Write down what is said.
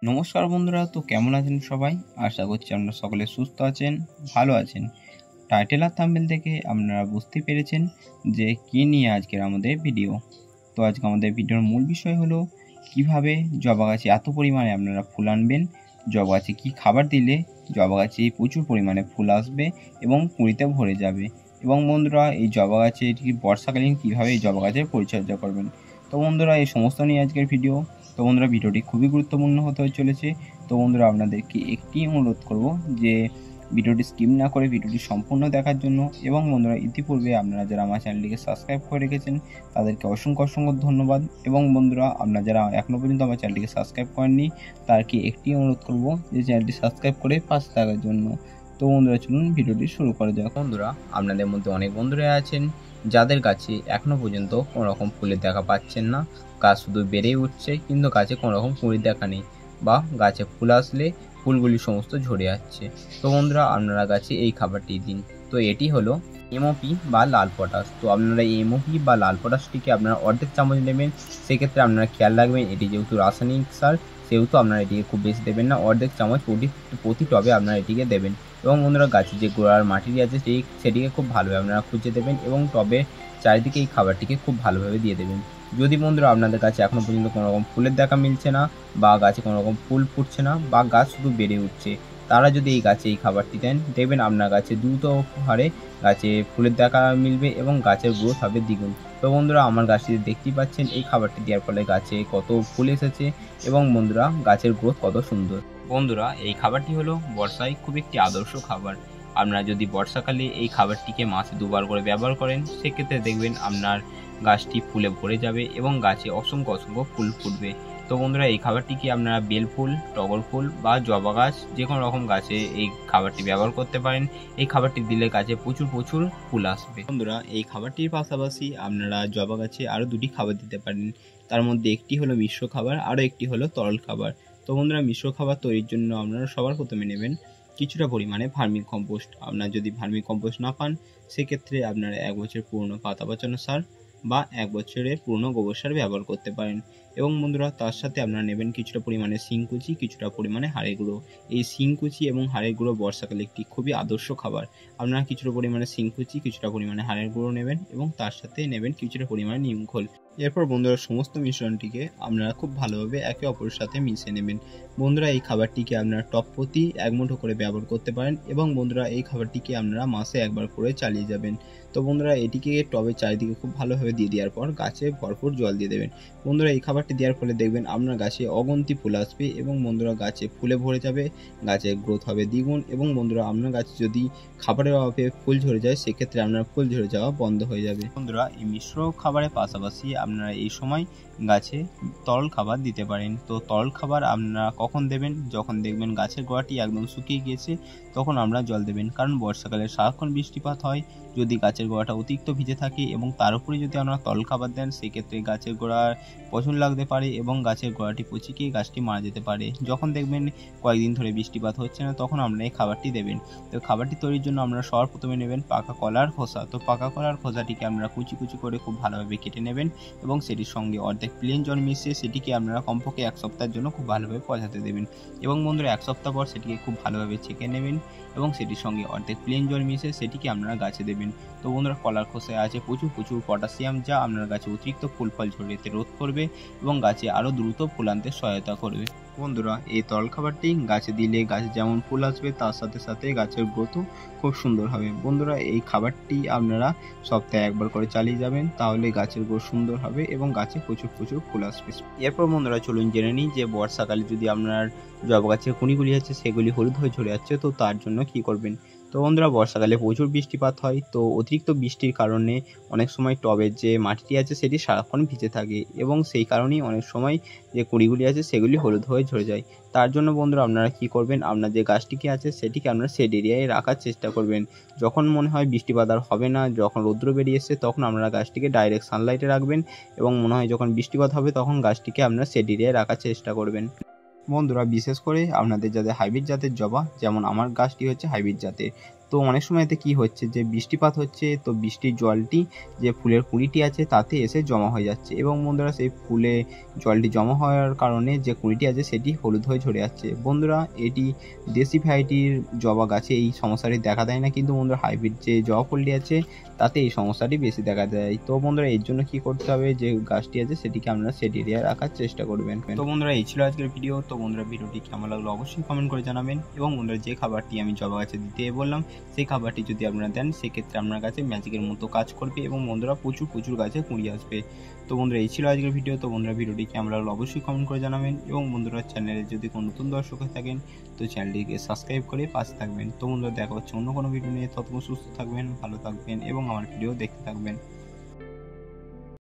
নমস্কার বন্ধুরা, তো কেমন আছেন সবাই? আশা করছি আপনারা সকলে সুস্থ আছেন, ভালো আছেন। টাইটেল আর থাম্বনেল থেকে আপনারা বুঝতে পেরেছেন যে কী নিয়ে আজকের আমাদের ভিডিও। তো আজকে আমাদের ভিডিওর মূল বিষয় হলো কিভাবে জবা গাছে এত পরিমাণে আপনারা ফুল আনবেন, জবা গাছে কী খাবার দিলে জবা গাছে প্রচুর পরিমাণে ফুল আসবে এবং কুঁড়িতে ভরে যাবে। এবং বন্ধুরা, এই জবা গাছে বর্ষাকালীন কীভাবে এই জবা গাছের পরিচর্যা করবেন। তো বন্ধুরা, এই সমস্ত নিয়ে আজকের ভিডিও। তো বন্ধুরা, ভিডিওটি খুবই গুরুত্বপূর্ণ হতে চলেছে। তো বন্ধুরা, আপনাদেরকে একটি অনুরোধ করব যে ভিডিওটি স্কিপ না করে ভিডিওটি সম্পূর্ণ দেখার জন্য। এবং বন্ধুরা, ইতিপূর্বে আপনারা যারা আমার চ্যানেলটিকে সাবস্ক্রাইব করে রেখেছেন তাদেরকে অসংখ্য অসংখ্য ধন্যবাদ। এবং বন্ধুরা, আপনারা যারা এখনও পর্যন্ত আমার চ্যানেলটিকে সাবস্ক্রাইব করেননি তাদেরকে একটি অনুরোধ করব যে চ্যানেলটি সাবস্ক্রাইব করে পাশে থাকার জন্য। তো বন্ধুরা, চলুন ভিডিওটি শুরু করা যাক। বন্ধুরা, আপনাদের মধ্যে অনেক বন্ধুরা আছেন যাদের গাছে এখনও পর্যন্ত কোনো রকম ফুলের দেখা পাচ্ছেন না। গাছ শুধু বেড়েই উঠছে কিন্তু গাছে কোনো রকম কুঁড়ির দেখা নেই, বা গাছে ফুল আসলে ফুলগুলি সমস্ত ঝরে যাচ্ছে। তো বন্ধুরা, আপনারা গাছে এই খাবারটি দিন। তো এটি হলো এমওপি বা লাল পটাশ। তো আপনারা এই এমওপি বা লাল পটাশটিকে আপনারা অর্ধেক চামচ নেবেন। সেক্ষেত্রে আপনারা খেয়াল রাখবেন এটি যেহেতু রাসায়নিক সার, সেহেতু আপনারা এটিকে খুব বেশি দেবেন না, অর্ধেক চামচ প্রতি টবে আপনারা এটিকে দেবেন। এবং বন্ধুরা, গাছের যে গোড়ার মাটি আছে সেটিকে খুব ভালোভাবে আপনারা খুঁজে দেবেন এবং টবে চারিদিকে এই খাবারটিকে খুব ভালোভাবে দিয়ে দেবেন। যদি বন্ধুরা আপনাদের কাছে এখনও পর্যন্ত কোনো রকম ফুলের দেখা মিলছে না, বা গাছে কোনো রকম ফুল ফুটছে না, বা গাছ শুধু বেড়ে উঠছে, তারা যদি এই গাছে এই খাবারটি দেন, দেখবেন আপনার গাছে দ্রুত হারে গাছে ফুলের দেখা মিলবে এবং গাছের গ্রোথ হবে দ্বিগুণ। তো বন্ধুরা, আমার গাছটিতে দেখতেই পাচ্ছেন এই খাবারটি দেওয়ার ফলে গাছে কত ফুল এসেছে এবং বন্ধুরা গাছের গ্রোথ কত সুন্দর। বন্ধুরা, এই খাবারটি হলো বর্ষায় খুব একটি আদর্শ খাবার। আপনারা যদি বর্ষাকালে এই খাবারটিকে মাসে 2 বার করে ব্যবহার করেন, সেক্ষেত্রে দেখবেন আপনার গাছটি ফুলে ভরে যাবে এবং গাছে অসংখ্য অসংখ্য ফুল ফুটবে। তো বন্ধুরা, এই খাবারটিকে আপনারা বেল ফুল, টগর ফুল বা জবা গাছ যে কোনো রকম গাছে এই খাবারটি ব্যবহার করতে পারেন। এই খাবারটি দিলে গাছে প্রচুর প্রচুর ফুল আসবে। বন্ধুরা, এই খাবারটির পাশাপাশি আপনারা জবা গাছে আরও 2টি খাবার দিতে পারেন। তার মধ্যে একটি হলো মিশ্র খাবার, আরও একটি হলো তরল খাবার। তো বন্ধুরা, মিশ্র খাবার তৈরির জন্য আপনারা সবার প্রথমে নেবেন কিছুটা পরিমাণে ভার্মি কম্পোস্ট। আপনারা যদি ভার্মি কম্পোস্ট না পান, সেক্ষেত্রে আপনারা 1 বছর পুরনো পাতা পচানো সার বা 1 বছরের পুরনো গোবর সার ব্যবহার করতে পারেন। এবং বন্ধুরা, তার সাথে আপনারা নেবেন কিছুটা পরিমাণে শিংকুচি, কিছুটা পরিমাণে হাড়ের গুঁড়ো। এই শিংকুচি এবং হাড়ের গুঁড়ো বর্ষাকালে একটি খুবই আদর্শ খাবার। আপনারা কিছুটা পরিমাণে শিংকুচি, কিছুটা পরিমাণে হাড়ের গুঁড়ো নেবেন এবং তার সাথে নেবেন কিছুটা পরিমাণে নিম খোল। এরপর বন্ধুরা, সমস্ত মিশ্রণটিকে আপনারা খুব ভালোভাবে একে অপরের সাথে মিশিয়ে নেবেন। বন্ধুরা, এই খাবারটিকে আপনারা টব প্রতি 1 মুঠো করে ব্যবহার করতে পারেন এবং বন্ধুরা, এই খাবারটিকে আপনারা মাসে 1 বার করে চালিয়ে যাবেন। তো বন্ধুরা, এটিকে টবের চারিদিকে খুব ভালোভাবে দিয়ে দেওয়ার পর গাছে ভরপুর জল দিয়ে দেবেন। বন্ধুরা, এই খাবারটি দেওয়ার ফলে দেখবেন আপনার গাছে অগন্তি ফুল আসবে এবং বন্ধুরা গাছে ফুলে ভরে যাবে, গাছের গ্রোথ হবে দ্বিগুণ। এবং বন্ধুরা, আপনার গাছে যদি খাবারের অভাবে ফুল ঝরে যায়, সেক্ষেত্রে আপনার ফুল ঝরে যাওয়া বন্ধ হয়ে যাবে। বন্ধুরা, এই মিশ্র খাবারের পাশাপাশি আপনারা এই সময় গাছে তরল খাবার দিতে পারেন। তো তরল খাবার আপনারা কখন দেবেন? যখন দেখবেন গাছের গোড়াটি একদম শুকিয়ে গিয়েছে, তখন আমরা জল দেবেন। কারণ বর্ষাকালে সারাক্ষণ বৃষ্টিপাত হয়। যদি গাছের গোড়াটা অতিরিক্ত ভিজে থাকে এবং তার উপরে যদি আপনারা তরল খাবার দেন, সেক্ষেত্রে গাছের গোড়ার পচন লাগতে পারে এবং গাছের গোড়াটি পচে গিয়ে গাছটি মারা যেতে পারে। যখন দেখবেন কয়েকদিন ধরে বৃষ্টিপাত হচ্ছে না, তখন আপনারা এই খাবারটি দেবেন। তো খাবারটি তৈরির জন্য আপনারা সবার প্রথমে নেবেন পাকা কলার খোসা। তো পাকা কলার খোসাটিকে আপনারা কুচি কুচি করে খুব ভালোভাবে কেটে নেবেন এবং সেটির সঙ্গে অর্ধেক প্লেন জল মিশিয়ে সেটিকে আপনারা কমপক্ষে 1 সপ্তাহের জন্য খুব ভালোভাবে পচাতে দেবেন। এবং বন্ধুরা, 1 সপ্তাহ পর সেটিকে খুব ভালোভাবে ছেঁকে নেবেন এবং সেটির সঙ্গে অর্ধেক প্লেন জল মিশিয়ে সেটিকে আপনারা গাছে দেবেন। তো বন্ধুরা, কলার খোসায় আছে প্রচুর প্রচুর পটাশিয়াম, যা আপনার গাছে অতিরিক্ত ফুল ফল ঝরতে রোধ করবে এবং গাছে আরও দ্রুত ফুল আনতে সহায়তা করবে। বন্ধুরা, এই তরল খাবারটি গাছে দিলে গাছে যেমন ফুল আসবে, তার সাথে সাথে গাছের গ্রোথও খুব সুন্দর হবে। বন্ধুরা, এই খাবারটি আপনারা সপ্তাহে 1 বার করে চালিয়ে যাবেন, তাহলে গাছের গ্রোথ সুন্দর হবে এবং গাছে প্রচুর প্রচুর ফুল আসবে। এরপর বন্ধুরা, চলুন জেনে নিই যে বর্ষাকালে যদি আপনার জবা গাছের কুঁড়িগুলি আছে সেগুলি হলুদ হয়ে ঝরে যাচ্ছে, তো তার জন্য কি করবেন? তো বন্ধুরা, বর্ষাকালে প্রচুর বৃষ্টিপাত হয়। তো অতিরিক্ত বৃষ্টির কারণে অনেক সময় টবের যে মাটিটি আছে সেটি সারাক্ষণ ভিজে থাকে এবং সেই কারণেই অনেক সময় যে কুঁড়িগুলি আছে সেগুলি হলুদ হয়ে ঝরে যায়। তার জন্য বন্ধুরা, আপনারা কি করবেন? আপনার যে গাছটিকে আছে সেটিকে আপনারা শেড এরিয়ায় রাখার চেষ্টা করবেন। যখন মনে হয় বৃষ্টিপাত আর হবে না, যখন রৌদ্র বেরিয়ে এসছে, তখন আপনারা গাছটিকে ডাইরেক্ট সানলাইটে রাখবেন এবং মনে হয় যখন বৃষ্টিপাত হবে তখন গাছটিকে আপনারা শেড এরিয়ায় রাখার চেষ্টা করবেন। বন্ধুরা, বিশেষ করে আপনাদের যাদের হাইব্রিড জাতের জবা, যেমন আমার গাছটি হচ্ছে হাইব্রিড জাতের, তো অনেক সময় এতে কী হচ্ছে যে বৃষ্টিপাত হচ্ছে, তো বৃষ্টির জলটি যে ফুলের কুঁড়িটি আছে তাতে এসে জমা হয়ে যাচ্ছে এবং বন্ধুরা সেই ফুলে জলটি জমা হওয়ার কারণে যে কুঁড়িটি আছে সেটি হলুদ হয়ে ঝরে যাচ্ছে। বন্ধুরা এটি দেশি ভ্যারাইটির জবা গাছে এই সমস্যাটি দেখা দেয় না, কিন্তু বন্ধুরা হাইব্রিড যে জবা ফুলটি আছে তাতে এই সমস্যাটি বেশি দেখা দেয়। তো বন্ধুরা এর জন্য কী করতে হবে, যে গাছটি আছে সেটিকে আপনারা শেড এরিয়ায় রাখার চেষ্টা করবেন। তো বন্ধুরা এই ছিল আজকের ভিডিও। তো বন্ধুরা ভিডিওটি কেমন লাগলো অবশ্যই কমেন্ট করে জানাবেন এবং বন্ধুরা যে খাবারটি আমি জবা গাছে দিতে বললাম সেই খাবারটি যদি আপনারা দেন সেক্ষেত্রে আপনার কাছে ম্যাজিকের মতো কাজ করবে এবং বন্ধুরা প্রচুর গাছে কুঁড়ি আসবে। তো বন্ধুরা এই ছিল আজকের ভিডিও। তো বন্ধুরা ভিডিওটি কেমন লাগলো অবশ্যই কমেন্ট করে জানাবেন এবং বন্ধুরা চ্যানেলে যদি কোনো নতুন দর্শক হয়ে থাকেন তো চ্যানেলটিকে সাবস্ক্রাইব করে পাশে থাকবেন। তো বন্ধুরা দেখা হচ্ছে অন্য কোনো ভিডিও নিয়ে, ততক্ষণ সুস্থ থাকবেন, ভালো থাকবেন এবং আমার ভিডিও দেখতে থাকবেন।